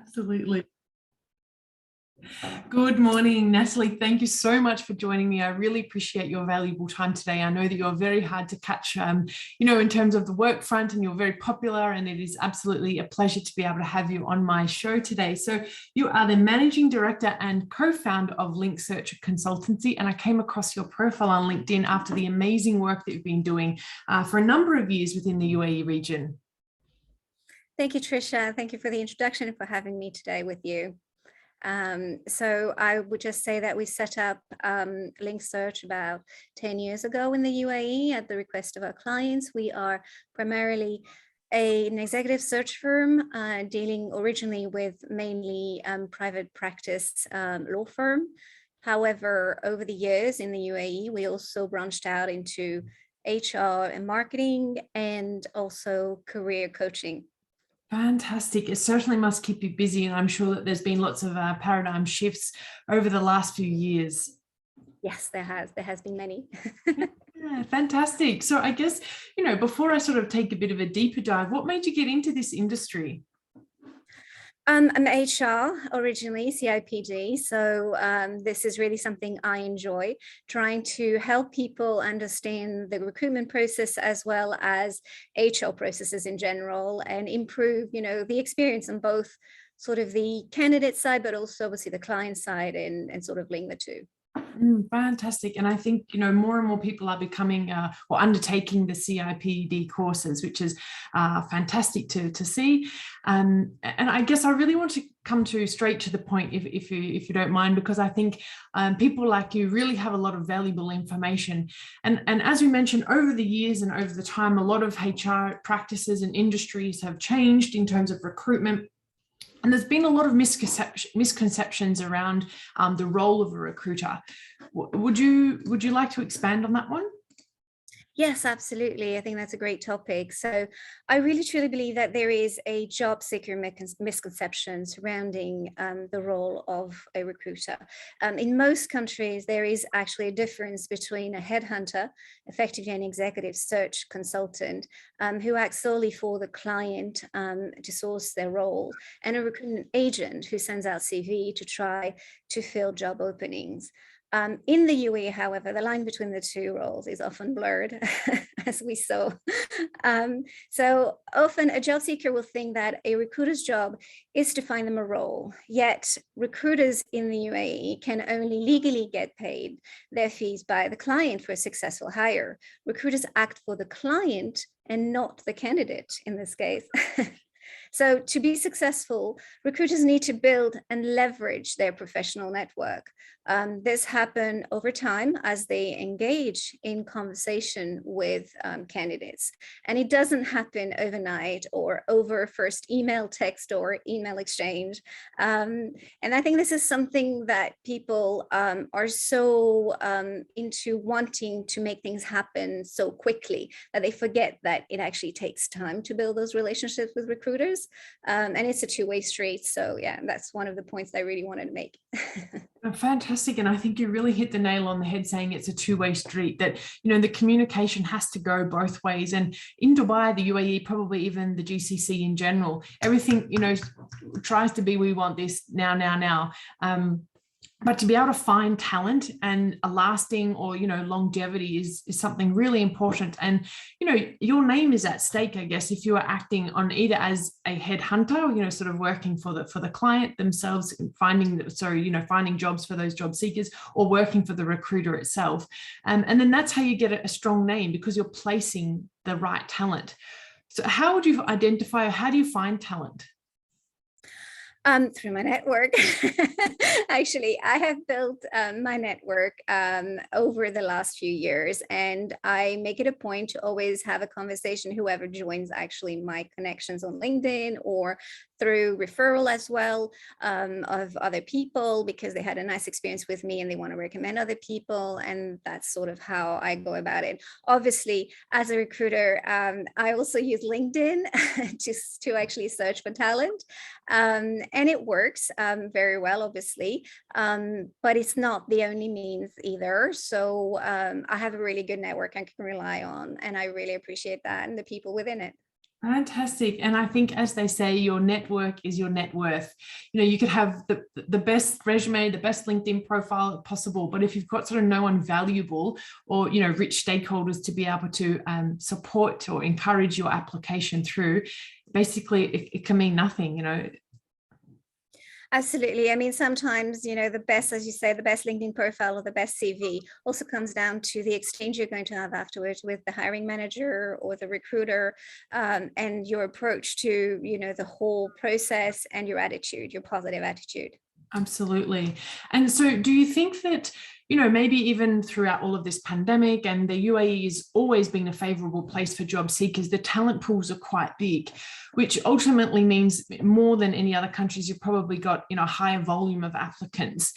Absolutely. Good morning, Natalie. Thank you so much for joining me. I really appreciate your valuable time today. I know that you're very hard to catch, in terms of the work front, and you're very popular, and it is absolutely a pleasure to be able to have you on my show today. So you are the managing director and co-founder of LinkSearch Consultancy, and I came across your profile on LinkedIn after the amazing work that you've been doing for a number of years within the UAE region. Thank you, Tricia. Thank you for the introduction and for having me today with you. So I would just say that we set up LinkSearch about 10 years ago in the UAE at the request of our clients. We are primarily an executive search firm dealing originally with mainly private practice law firm. However, over the years in the UAE, we also branched out into HR and marketing and also career coaching. Fantastic. It certainly must keep you busy, and I'm sure that there's been lots of paradigm shifts over the last few years. Yes, there has been many. Yeah, fantastic. So I guess, before I sort of take a bit of a deeper dive, what made you get into this industry? I'm HR originally, CIPD. So this is really something I enjoy, trying to help people understand the recruitment process as well as HR processes in general and improve, the experience on both sort of the candidate side, but also obviously the client side and sort of link the two. Fantastic. And I think, more and more people are becoming or undertaking the CIPD courses, which is fantastic to see. And I guess I really want to come to straight to the point, if you don't mind, because I think people like you really have a lot of valuable information. And as we mentioned, over the years and over the time, a lot of HR practices and industries have changed in terms of recruitment. And there's been a lot of misconceptions around the role of a recruiter. Would you like to expand on that one? Yes, absolutely. I think that's a great topic. So I really truly believe that there is a job seeker misconception surrounding the role of a recruiter. In most countries, there is actually a difference between a headhunter, effectively an executive search consultant, who acts solely for the client to source their role, and a recruitment agent who sends out CV to try to fill job openings. In the UAE, however, the line between the two roles is often blurred, as we saw. So often a job seeker will think that a recruiter's job is to find them a role, yet recruiters in the UAE can only legally get paid their fees by the client for a successful hire. Recruiters act for the client and not the candidate in this case. So to be successful, recruiters need to build and leverage their professional network. This happens over time as they engage in conversation with candidates. And it doesn't happen overnight or over first email, text, or email exchange. And I think this is something that people are so into wanting to make things happen so quickly that they forget that it actually takes time to build those relationships with recruiters. And it's a two-way street. So yeah, that's one of the points that I really wanted to make. Fantastic. And I think you really hit the nail on the head saying it's a two-way street, that, the communication has to go both ways. And in Dubai, the UAE, probably even the GCC in general, everything, tries to be, we want this now. But to be able to find talent and a lasting or, longevity is something really important. And, your name is at stake, I guess, if you are acting on either as a headhunter, sort of working for the client themselves, finding jobs for those job seekers, or working for the recruiter itself. And then that's how you get a strong name, because you're placing the right talent. So how would you identify, or how do you find talent? Through my network. Actually, I have built my network over the last few years, and I make it a point to always have a conversation, whoever joins actually my connections on LinkedIn or through referral as well of other people, because they had a nice experience with me and they want to recommend other people. And that's sort of how I go about it. Obviously, as a recruiter, I also use LinkedIn just to actually search for talent. And it works very well, obviously, but it's not the only means either. So I have a really good network I can rely on, and I really appreciate that and the people within it. Fantastic. And I think, as they say, your network is your net worth. You know, you could have the best resume, the best LinkedIn profile possible, but if you've got sort of no one valuable or, you know, rich stakeholders to be able to support or encourage your application through, basically it can mean nothing, you know. Absolutely. I mean, sometimes, you know, the best, as you say, the best LinkedIn profile or the best CV also comes down to the exchange you're going to have afterwards with the hiring manager or the recruiter, and your approach to, you know, the whole process and your attitude, your positive attitude. Absolutely. And so do you think that, you know, maybe even throughout all of this pandemic, and the UAE has always been a favorable place for job seekers, the talent pools are quite big, which ultimately means more than any other countries, you've probably got, you know, a higher volume of applicants.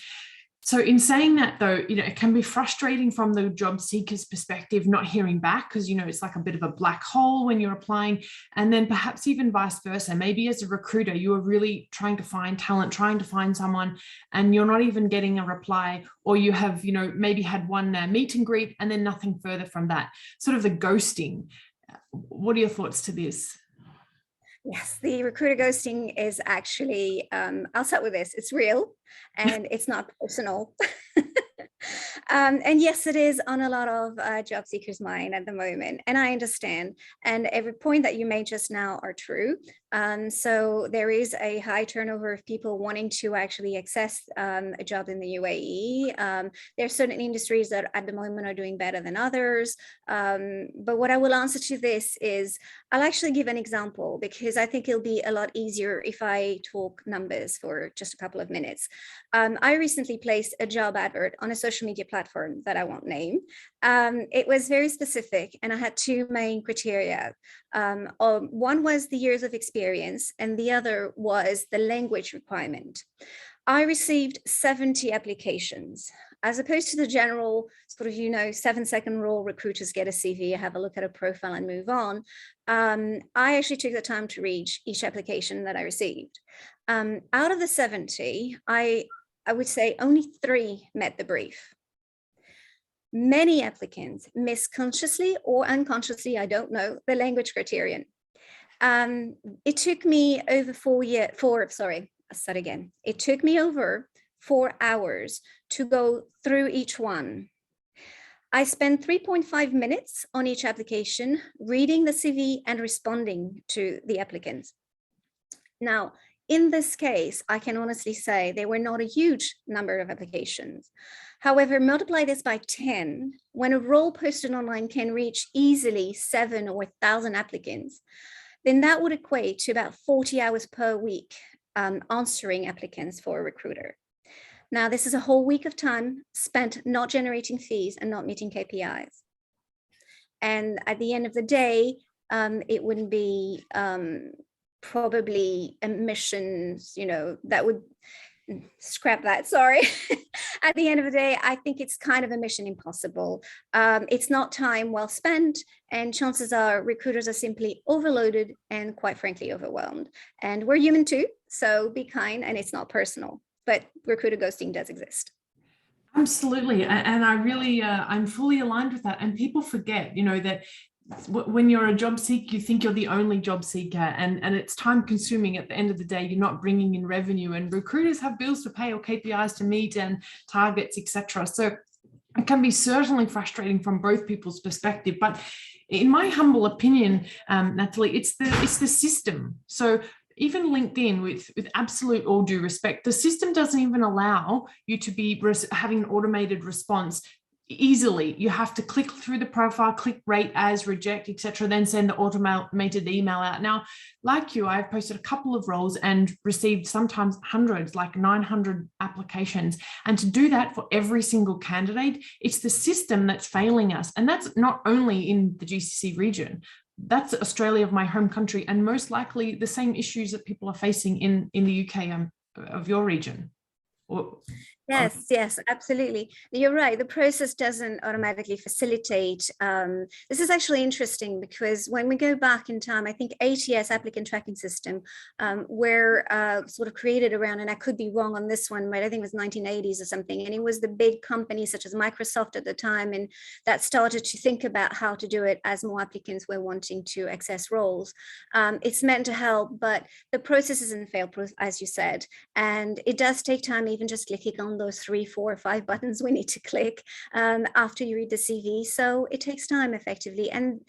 So in saying that, though, you know, it can be frustrating from the job seeker's perspective, not hearing back, because, you know, it's like a bit of a black hole when you're applying. And then perhaps even vice versa. Maybe as a recruiter, you are really trying to find talent, trying to find someone, and you're not even getting a reply, or you have, you know, maybe had one meet and greet and then nothing further from that, sort of the ghosting. What are your thoughts to this? Yes, the recruiter ghosting is actually, I'll start with this, it's real and it's not personal. And yes, it is on a lot of job seekers' mind at the moment, and I understand. And every point that you made just now are true. So there is a high turnover of people wanting to actually access a job in the UAE. There are certain industries that at the moment are doing better than others. But what I will answer to this is, I'll actually give an example because I think it'll be a lot easier if I talk numbers for just a couple of minutes. I recently placed a job advert on a social media platform that I won't name. It was very specific, and I had two main criteria. One was the years of experience, and the other was the language requirement. I received 70 applications, as opposed to the general sort of, you know, 7-second rule, recruiters get a CV, have a look at a profile and move on. I actually took the time to read each application that I received. Out of the 70, I would say only 3 met the brief. Many applicants missed consciously or unconsciously, I don't know, the language criterion. It took me over 4 years, I'll start again. It took me over 4 hours to go through each one. I spent 3.5 minutes on each application, reading the CV and responding to the applicants. Now, in this case, I can honestly say there were not a huge number of applications. However, multiply this by 10, when a role posted online can reach easily 7 or 1,000 applicants, then that would equate to about 40 hours per week answering applicants for a recruiter. Now, this is a whole week of time spent not generating fees and not meeting KPIs. And at the end of the day, it wouldn't be probably emissions, you know, that would scrap that, sorry. At the end of the day, I think it's kind of a mission impossible. It's not time well spent, and chances are recruiters are simply overloaded and quite frankly overwhelmed. And we're human too, so be kind, and it's not personal, but recruiter ghosting does exist. Absolutely. And I really, I'm fully aligned with that. And people forget, you know, that when you're a job seeker, you think you're the only job seeker, and it's time consuming. At the end of the day, you're not bringing in revenue, and recruiters have bills to pay or KPIs to meet and targets, etc. So it can be certainly frustrating from both people's perspective. But in my humble opinion, Natalie, it's the system. So even LinkedIn, with absolute all due respect, the system doesn't even allow you to be having an automated response easily. You have to click through the profile, click rate as, reject, etc., then send the automated email out. Now, like you, I've posted a couple of roles and received sometimes hundreds, like 900 applications. And to do that for every single candidate, it's the system that's failing us. And that's not only in the GCC region. That's Australia, of my home country, and most likely the same issues that people are facing in the UK of your region. Or, Yes, absolutely. You're right. The process doesn't automatically facilitate. This is actually interesting because when we go back in time, I think ATS, applicant tracking system, were sort of created around, and I could be wrong on this one, but I think it was 1980s or something. And it was the big companies such as Microsoft at the time, and that started to think about how to do it as more applicants were wanting to access roles. It's meant to help, but the process is in fail, as you said, and it does take time, even just clicking on those 3, 4, 5 buttons we need to click after you read the CV. So it takes time effectively. And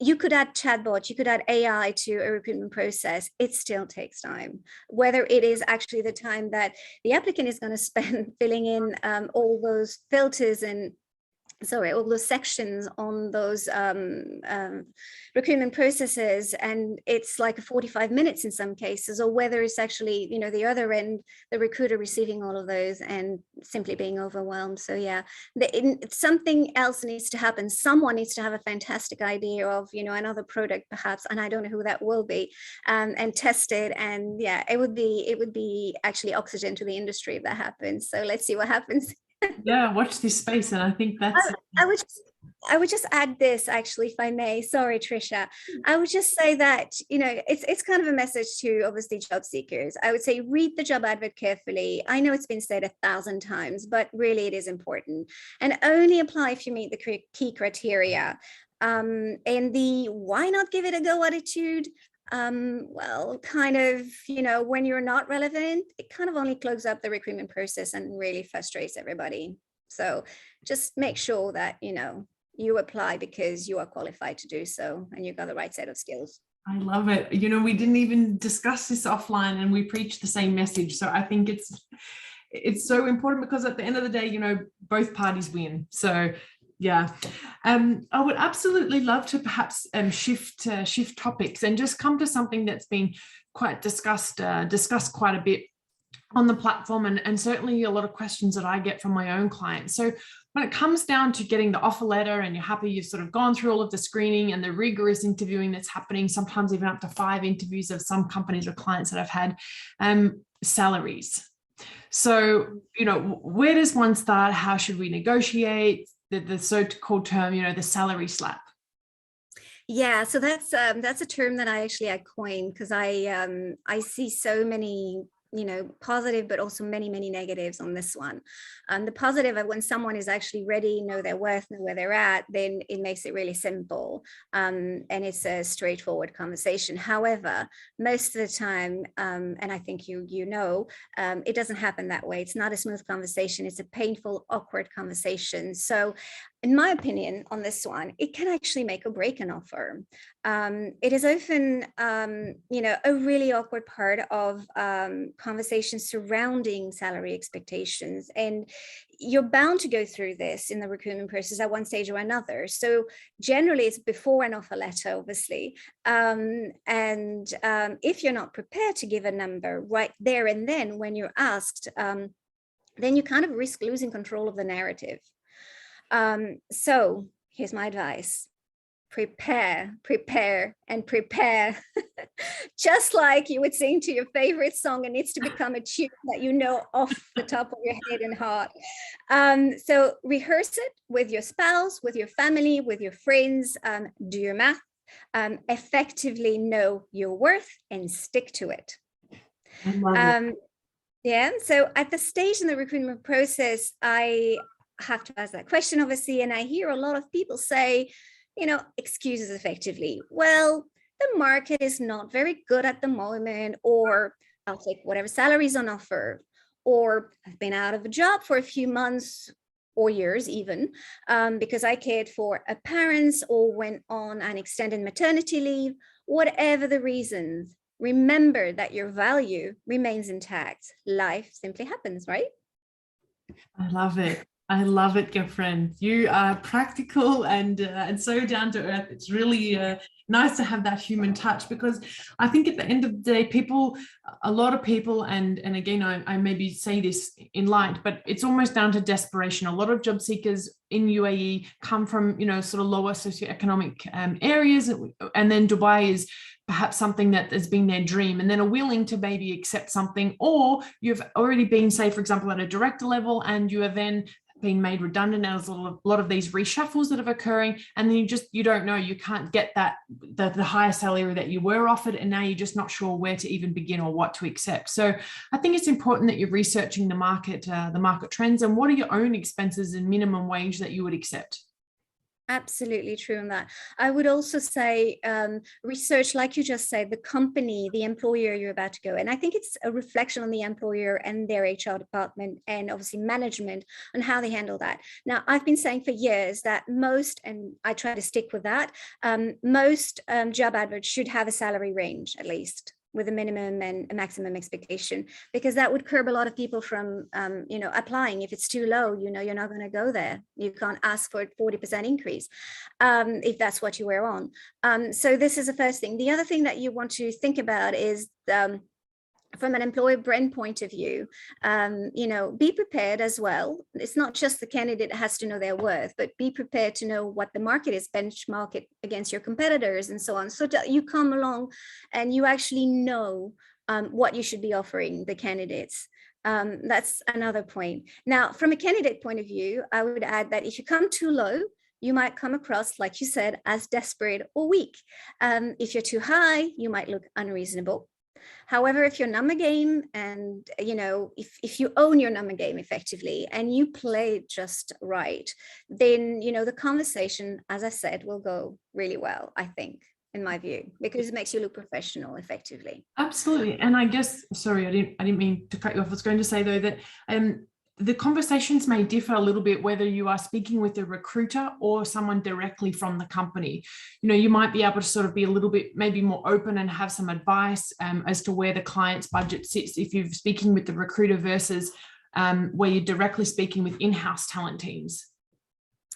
you could add chatbot, you could add AI to a recruitment process. It still takes time, whether it is actually the time that the applicant is going to spend filling in all those filters and all those sections on those recruitment processes, and it's like 45 minutes in some cases, or whether it's actually, you know, the other end, the recruiter receiving all of those and simply being overwhelmed. So yeah, something else needs to happen. Someone needs to have a fantastic idea of, you know, another product perhaps, and I don't know who that will be, and test it. And yeah, it would be actually oxygen to the industry if that happens. So let's see what happens. yeah, watch this space. And I think that's I would just add this, actually, if I may. Sorry, Trisha. I would just say that, you know, it's kind of a message to obviously job seekers. I would say read the job advert carefully. I know it's been said 1,000 times, but really it is important. And only apply if you meet the key criteria. And the why not give it a go attitude, well, kind of, you know, when you're not relevant, it kind of only clogs up the recruitment process and really frustrates everybody. So just make sure that, you know, you apply because you are qualified to do so and you've got the right set of skills. I love it. You know, we didn't even discuss this offline and we preach the same message. So I think it's so important, because at the end of the day, you know, both parties win. So yeah, I would absolutely love to perhaps shift topics and just come to something that's been quite discussed quite a bit on the platform, and certainly a lot of questions that I get from my own clients. So when it comes down to getting the offer letter and you're happy you've sort of gone through all of the screening and the rigorous interviewing that's happening, sometimes even up to 5 interviews of some companies or clients that I've had, salaries. So, you know, where does one start? How should we negotiate the so-called term, you know, the salary slap? Yeah, so that's a term that I coined because I see so many, you know, positive, but also many negatives on this one. The positive of when someone is actually ready, know their worth, know where they're at, then it makes it really simple, and it's a straightforward conversation. However, most of the time, and I think you know, it doesn't happen that way. It's not a smooth conversation. It's a painful, awkward conversation. So in my opinion on this one, it can actually make or break an offer. It is often, you know, a really awkward part of conversations surrounding salary expectations. And you're bound to go through this in the recruitment process at one stage or another. So generally it's before an offer letter, obviously. If you're not prepared to give a number right there and then when you're asked, then you kind of risk losing control of the narrative. So here's my advice. Prepare, and prepare. Just like you would sing to your favorite song, it needs to become a tune that you know off the top of your head and heart. So rehearse it with your spouse, with your family, with your friends, do your math, effectively know your worth and stick to it. Yeah, so at the stage in the recruitment process, I have to ask that question, obviously, and I hear a lot of people say, you know, excuses effectively. Well, the market is not very good at the moment, or I'll take whatever salaries on offer, or I've been out of a job for a few months or years even, because I cared for a parent or went on an extended maternity leave. Whatever the reasons, remember that your value remains intact. Life simply happens, right? I love it. I love it, girlfriend. You are practical and so down to earth. It's really nice to have that human touch, because I think at the end of the day, a lot of people, and again, I maybe say this in light, but it's almost down to desperation. A lot of job seekers in UAE come from, sort of lower socioeconomic areas, and then Dubai is perhaps something that has been their dream, and then are willing to maybe accept something, or you've already been, say, for example, at a director level, and you are then being made redundant. Now there's a lot of these reshuffles that are occurring, and then you don't know, you can't get the higher salary that you were offered, and now you're just not sure where to even begin or what to accept. So I think it's important that you're researching the market trends, and what are your own expenses and minimum wage that you would accept. Absolutely true on that. I would also say research, like you just said, the company, the employer you're about to go. And I think it's a reflection on the employer and their HR department, and obviously management, on how they handle that. Now, I've been saying for years that most, and I try to stick with that, most job adverts should have a salary range, at least, with a minimum and a maximum expectation, because that would curb a lot of people from, applying. If it's too low, you're not going to go there. You can't ask for a 40% increase if that's what you were on. So this is the first thing. The other thing that you want to think about is from an employer brand point of view, be prepared as well. It's not just the candidate has to know their worth, but be prepared to know what the market is, benchmark it against your competitors and so on. So that you come along and you actually know what you should be offering the candidates. That's another point. Now, from a candidate point of view, I would add that if you come too low, you might come across, like you said, as desperate or weak. If you're too high, you might look unreasonable. However, if your number game, and if you own your number game effectively and you play it just right, then the conversation, as I said, will go really well, I think, in my view, because it makes you look professional effectively. Absolutely. And I guess, sorry, I didn't mean to cut you off. I was going to say, though, that the conversations may differ a little bit whether you are speaking with a recruiter or someone directly from the company. You might be able to sort of be a little bit maybe more open and have some advice as to where the client's budget sits if you're speaking with the recruiter versus where you're directly speaking with in-house talent teams.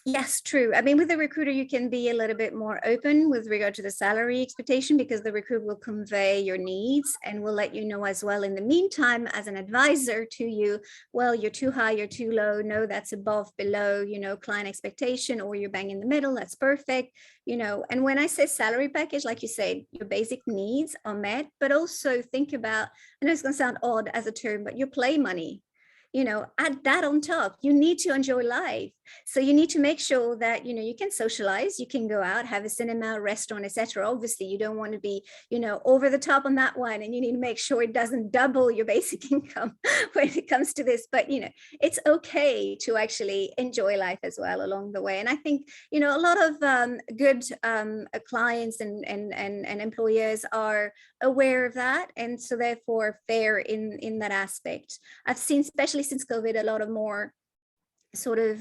Yes, true. I mean, with the recruiter, you can be a little bit more open with regard to the salary expectation, because the recruiter will convey your needs and will let you know as well in the meantime, as an advisor to you, well, you're too high, you're too low. No, that's above, below, client expectation, or you're bang in the middle. That's perfect. And when I say salary package, like you said, your basic needs are met, but also think about, I know it's going to sound odd as a term, but your play money. Add that on top. You need to enjoy life. So you need to make sure that, you can socialize, you can go out, have a cinema, restaurant, etc. Obviously, you don't want to be, over the top on that one. And you need to make sure it doesn't double your basic income when it comes to this. But, it's okay to actually enjoy life as well along the way. And I think, a lot of good clients and employers are aware of that. And so therefore fair in that aspect. I've seen, especially since COVID, a lot of more sort of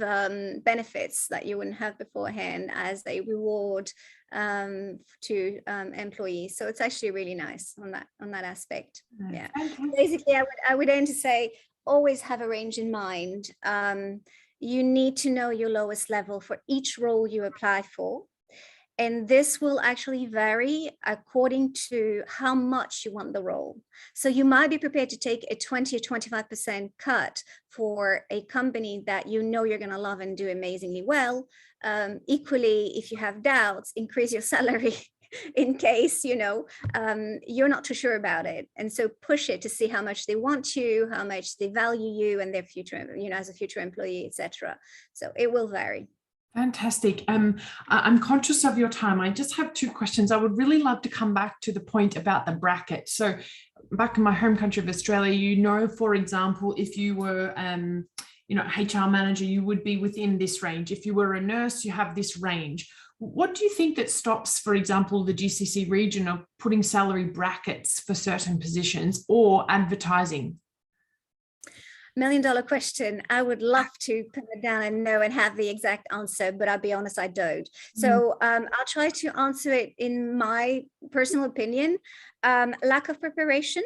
benefits that you wouldn't have beforehand as a reward to employees. So it's actually really nice on that aspect. Yeah. Basically, I would aim to say, always have a range in mind. You need to know your lowest level for each role you apply for. And this will actually vary according to how much you want the role. So you might be prepared to take a 20 or 25% cut for a company that you're going to love and do amazingly well. Equally, if you have doubts, increase your salary in case, you're not too sure about it. And so push it to see how much they want you, how much they value you and their future, as a future employee, etc. So it will vary. Fantastic. I'm conscious of your time. I just have two questions. I would really love to come back to the point about the bracket. So back in my home country of Australia, for example, if you were, HR manager, you would be within this range. If you were a nurse, you have this range. What do you think that stops, for example, the GCC region of putting salary brackets for certain positions or advertising? $1 million question. I would love to put it down and know and have the exact answer, but I'll be honest, I don't. So I'll try to answer it in my personal opinion. Lack of preparation.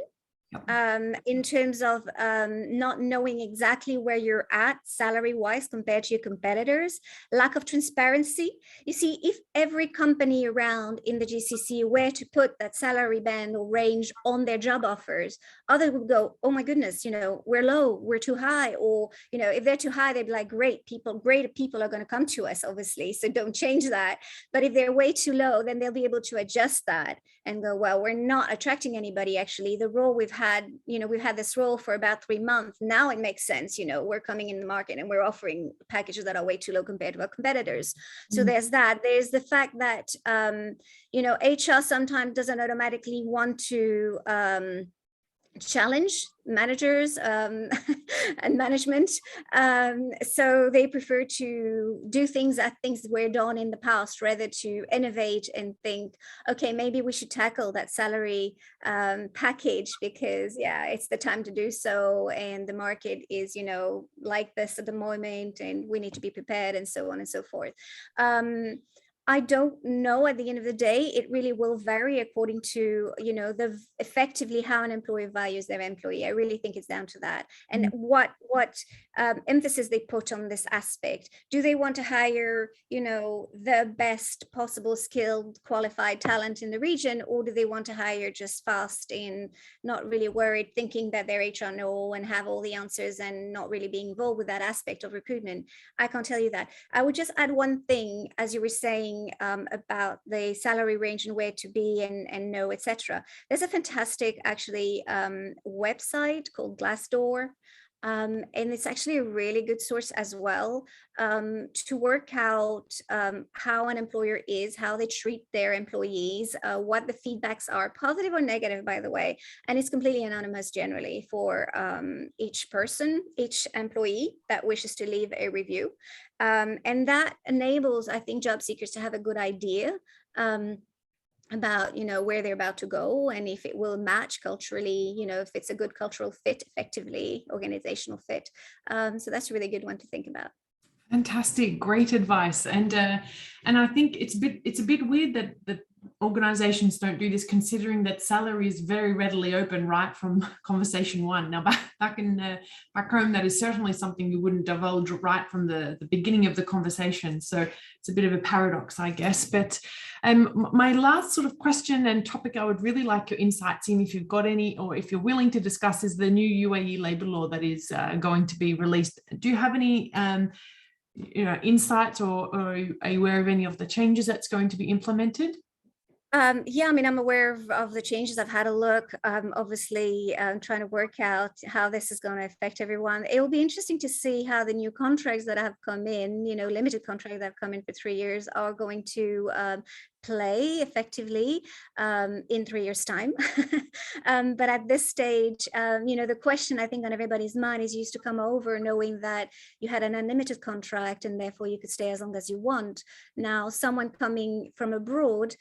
in terms of not knowing exactly where you're at salary wise compared to your competitors, lack of transparency. You see, if every company around in the GCC were to put that salary band or range on their job offers, others would go, oh my goodness, we're low, we're too high. Or, if they're too high, they'd be like, great people are going to come to us, obviously. So don't change that. But if they're way too low, then they'll be able to adjust that and go, well, we're not attracting anybody. Actually, the role we've had this role for about 3 months. Now it makes sense. We're coming in the market and we're offering packages that are way too low compared to our competitors. So there's that. There's the fact that, HR sometimes doesn't automatically want to challenge managers and management. So they prefer to do things that things were done in the past rather to innovate and think, okay, maybe we should tackle that salary package because it's the time to do so. And the market is, like this at the moment, and we need to be prepared and so on and so forth. I don't know. At the end of the day, it really will vary according to, the effectively how an employer values their employee. I really think it's down to that. And what emphasis they put on this aspect. Do they want to hire, the best possible skilled, qualified talent in the region, or do they want to hire just fast and not really worried, thinking that their HR know and have all the answers and not really being involved with that aspect of recruitment? I can't tell you that. I would just add one thing, as you were saying, about the salary range and where to be and know, etc. There's a fantastic actually website called Glassdoor. And it's actually a really good source as well to work out how an employer is, how they treat their employees, what the feedbacks are, positive or negative, by the way. And it's completely anonymous generally for each person, each employee that wishes to leave a review. And that enables, I think, job seekers to have a good idea about where they're about to go and if it will match culturally, if it's a good cultural fit, effectively organizational fit. So that's a really good one to think about. Fantastic, great advice. And I think it's a bit weird that organizations don't do this, considering that salary is very readily open right from conversation one. Now back home, that is certainly something you wouldn't divulge right from the beginning of the conversation. So it's a bit of a paradox, I guess. But my last sort of question and topic I would really like your insights in, if you've got any, or if you're willing to discuss, is the new UAE labour law that is going to be released. Do you have any insights or are you aware of any of the changes that's going to be implemented? I'm aware of the changes. I've had a look. Obviously, trying to work out how this is going to affect everyone. It will be interesting to see how the new contracts that have come in, limited contracts that have come in for 3 years, are going to play effectively in 3 years' time. But at this stage, the question I think on everybody's mind is, you used to come over knowing that you had an unlimited contract and therefore you could stay as long as you want. Now, someone coming from abroad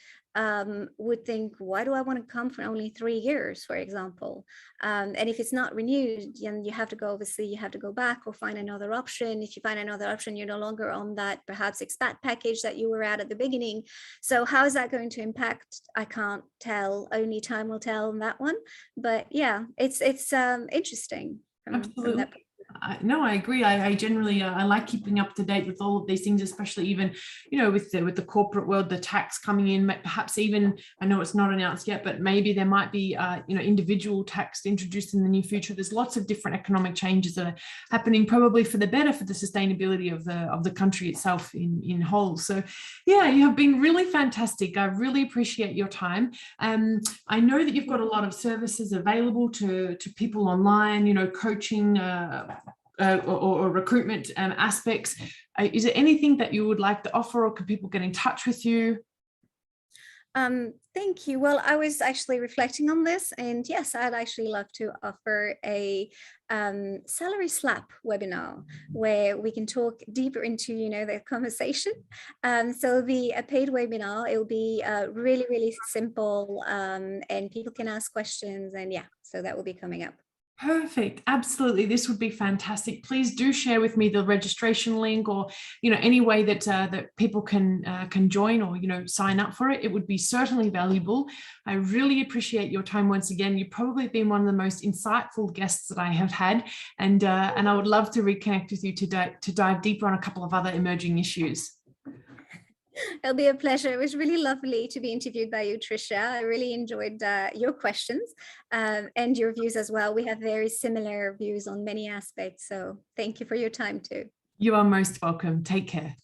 would think, why do I want to come for only 3 years, for example? And if it's not renewed, then you have to go back or find another option. If you find another option, you're no longer on that perhaps expat package that you were at the beginning. So how is that going to impact? I can't tell. Only time will tell on that one. But yeah, it's interesting. Absolutely. From that. No, I agree. I generally I like keeping up to date with all of these things, especially even with the corporate world, the tax coming in. Perhaps even, I know it's not announced yet, but maybe there might be individual tax introduced in the near future. There's lots of different economic changes that are happening, probably for the better, for the sustainability of the country itself in whole. So yeah, you have been really fantastic. I really appreciate your time. I know that you've got a lot of services available to people online, coaching or recruitment aspects. Is there anything that you would like to offer, or can people get in touch with you? Thank you. Well, I was actually reflecting on this, and yes, I'd actually love to offer a salary slap webinar where we can talk deeper into the conversation. So it'll be a paid webinar. It'll be really, really simple, and people can ask questions, and yeah, so that will be coming up. Perfect. Absolutely. This would be fantastic. Please do share with me the registration link, or, any way that that people can join, or, sign up for it. It would be certainly valuable. I really appreciate your time once again. You've probably been one of the most insightful guests that I have had, and I would love to reconnect with you to dive deeper on a couple of other emerging issues. It'll be a pleasure. It was really lovely to be interviewed by you, Tricia. I really enjoyed your questions and your views as well. We have very similar views on many aspects. So thank you for your time too. You are most welcome. Take care.